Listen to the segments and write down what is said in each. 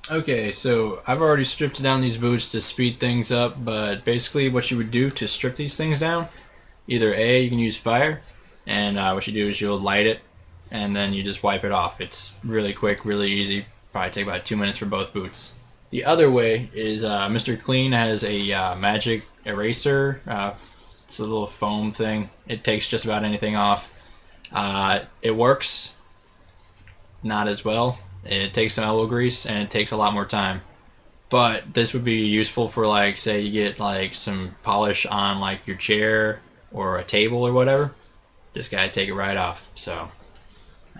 Okay, so I've already stripped down these boots to speed things up, but basically what you would do to strip these things down, either A, you can use fire, and what you do is you'll light it, and then you just wipe it off. It's really quick, really easy. Probably take about 2 minutes for both boots. The other way is Mr. Clean has a magic eraser. It's a little foam thing. It takes just about anything off. It works, not as well. It takes some elbow grease and it takes a lot more time. But this would be useful for, like, say you get like some polish on like your chair or a table or whatever. This guy take it right off. So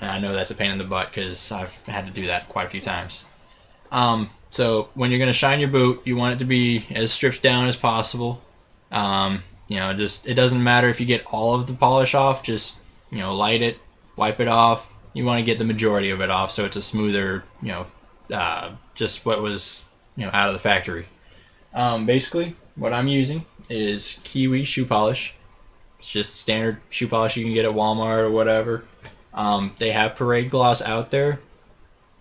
and I know that's a pain in the butt because I've had to do that quite a few times. So when you're gonna shine your boot, you want it to be as stripped down as possible. Just it doesn't matter if you get all of the polish off. Just light it, wipe it off. You want to get the majority of it off so it's a smoother, just what was out of the factory. Basically, what I'm using is Kiwi shoe polish. It's just standard shoe polish you can get at Walmart or whatever. They have Parade Gloss out there.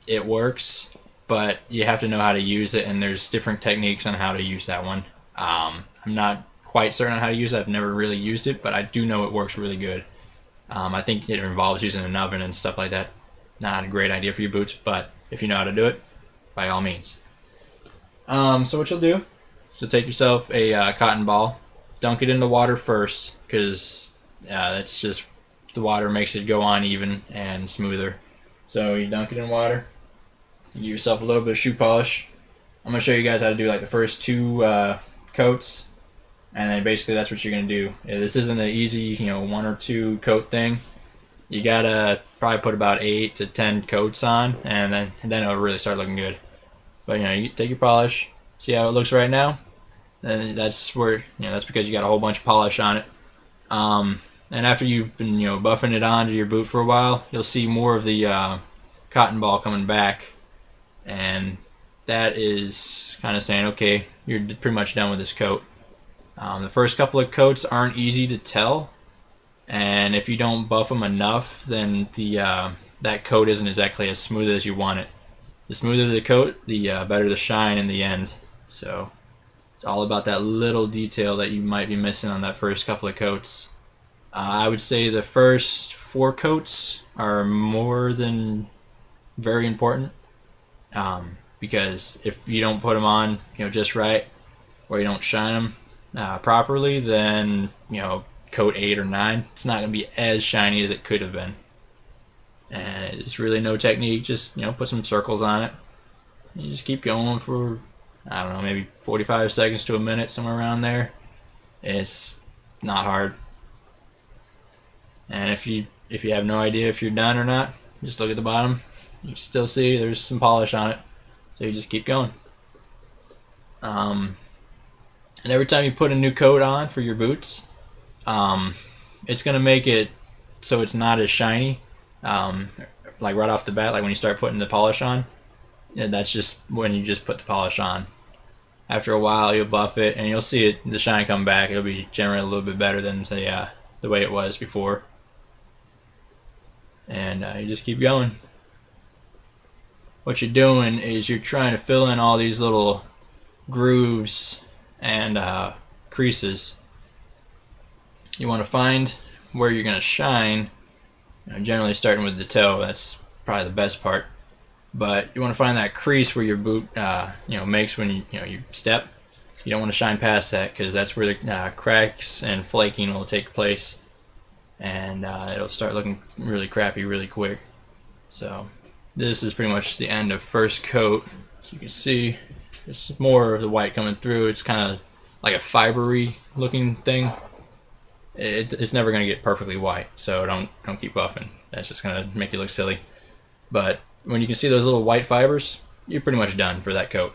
It works, but you have to know how to use it, and there's different techniques on how to use that one. I'm not quite certain on how to use it. I've never really used it, but I do know it works really good. I think it involves using an oven and stuff like that. Not a great idea for your boots, but if you know how to do it, by all means. So what you'll do is you'll take yourself a cotton ball, dunk it in the water first, because that's just the water makes it go on even and smoother. So you dunk it in water, you give yourself a little bit of shoe polish. I'm gonna show you guys how to do like the first two coats, and then basically that's what you're gonna do. This isn't an easy, one or two coat thing. You gotta probably put about 8 to 10 coats on, and then it'll really start looking good. But you take your polish, see how it looks right now. Then that's where that's because you got a whole bunch of polish on it. And after you've been buffing it onto your boot for a while, you'll see more of the cotton ball coming back, and that is kind of saying, okay, you're pretty much done with this coat. The first couple of coats aren't easy to tell, and if you don't buff them enough, then that coat isn't exactly as smooth as you want it. The smoother the coat, the better the shine in the end. So it's all about that little detail that you might be missing on that first couple of coats. I would say the first 4 coats are more than very important, because if you don't put them on, just right, or you don't shine them properly, then coat 8 or 9, it's not going to be as shiny as it could have been. And it's really no technique. Just put some circles on it. You just keep going for I don't know, maybe 45 seconds to a minute, somewhere around there. It's not hard. And if you have no idea if you're done or not, just look at the bottom. You can still see there's some polish on it. So you just keep going. And every time you put a new coat on for your boots, it's gonna make it so it's not as shiny. Like right off the bat, like when you start putting the polish on, that's just when you just put the polish on. After a while, you'll buff it and you'll see the shine come back. It'll be generally a little bit better than the way it was before. And you just keep going. What you're doing is you're trying to fill in all these little grooves and creases. You want to find where you're going to shine. Generally starting with the toe, that's probably the best part. But you want to find that crease where your boot makes when you step. You don't want to shine past that, because that's where the cracks and flaking will take place, and it'll start looking really crappy really quick. So this is pretty much the end of first coat. So you can see there's more of the white coming through. It's kind of like a fibery looking thing. It's never going to get perfectly white, so don't keep buffing. That's just going to make you look silly. But when you can see those little white fibers, you're pretty much done for that coat.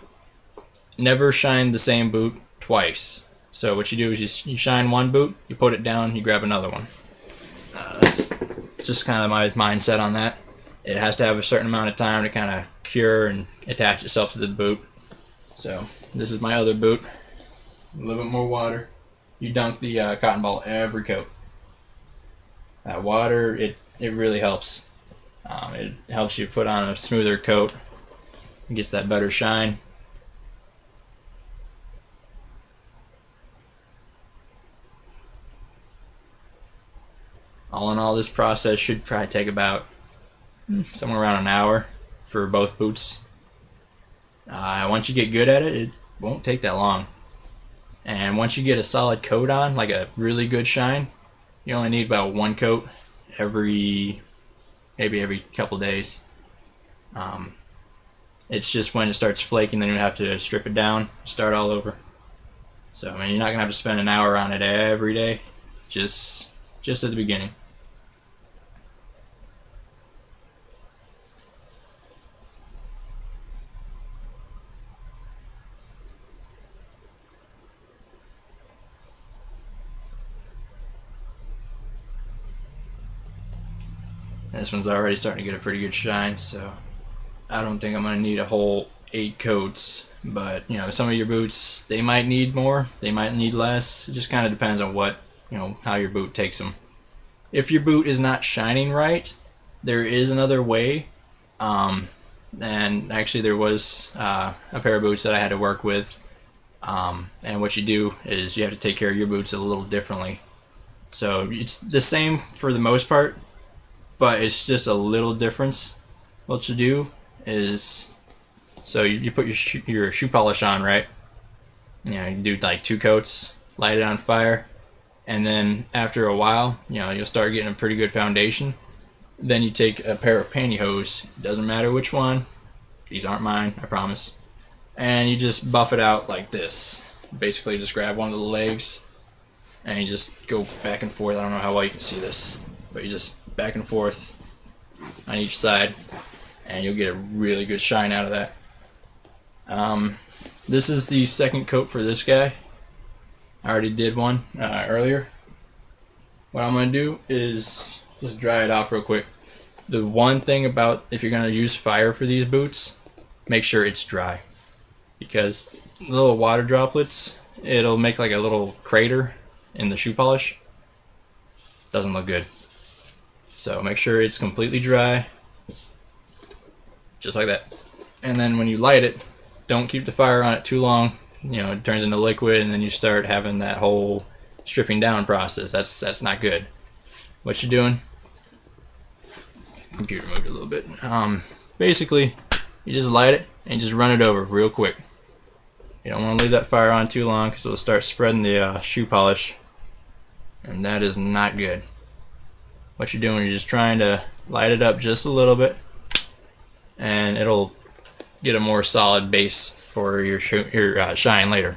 Never shine the same boot twice. So what you do is you shine one boot, you put it down, you grab another one. That's just kind of my mindset on that. It has to have a certain amount of time to kind of cure and attach itself to the boot. So this is my other boot. A little bit more water. You dunk the cotton ball every coat. That water, it really helps. It helps you put on a smoother coat. It gets that better shine. All in all, this process should probably take about somewhere around an hour for both boots. Once you get good at it, it won't take that long. And once you get a solid coat on, like a really good shine, you only need about one coat maybe every couple days. It's just when it starts flaking, then you have to strip it down, start all over. So I mean, you're not gonna have to spend an hour on it every day, just at the beginning. This one's already starting to get a pretty good shine, so I don't think I'm going to need a whole 8 coats. But, you know, some of your boots, they might need more, they might need less. It just kind of depends on what, you know, how your boot takes them. If your boot is not shining right, there is another way. And actually there was a pair of boots that I had to work with. And what you do is you have to take care of your boots a little differently. So it's the same for the most part, but it's just a little difference. What you do is, so you put your shoe polish on, right? You know, you do like 2 coats, light it on fire, and then after a while, you know, you'll start getting a pretty good foundation. Then you take a pair of pantyhose, doesn't matter which one, these aren't mine, I promise, and you just buff it out like this. Basically just grab one of the legs and you just go back and forth. I don't know how well you can see this, but you just back and forth on each side and you'll get a really good shine out of that. This is the second coat for this guy. I already did one earlier. What I'm going to do is just dry it off real quick. The one thing about if you're going to use fire for these boots, make sure it's dry, because little water droplets, it'll make like a little crater in the shoe polish. Doesn't look good. So make sure it's completely dry, just like that. And then when you light it, don't keep the fire on it too long. You know, it turns into liquid and then you start having that whole stripping down process. That's not good. What you're doing, computer moved a little bit. Basically, you just light it and just run it over real quick. You don't want to leave that fire on too long because it'll start spreading the shoe polish, and that is not good. What you're doing is just trying to light it up just a little bit, and it'll get a more solid base for your shine later.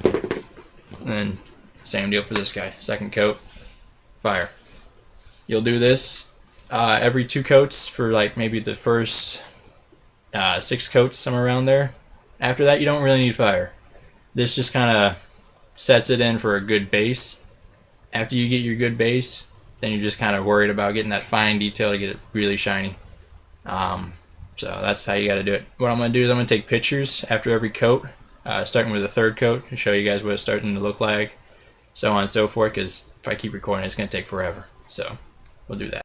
And then same deal for this guy. Second coat, fire. You'll do this every 2 coats for like maybe the first 6 coats, somewhere around there. After that, you don't really need fire. This just kind of sets it in for a good base. After you get your good base, then you're just kind of worried about getting that fine detail to get it really shiny. So that's how you got to do it. What I'm going to do is I'm going to take pictures after every coat, starting with the 3rd coat, to show you guys what it's starting to look like, so on and so forth, because if I keep recording, it's going to take forever. So we'll do that.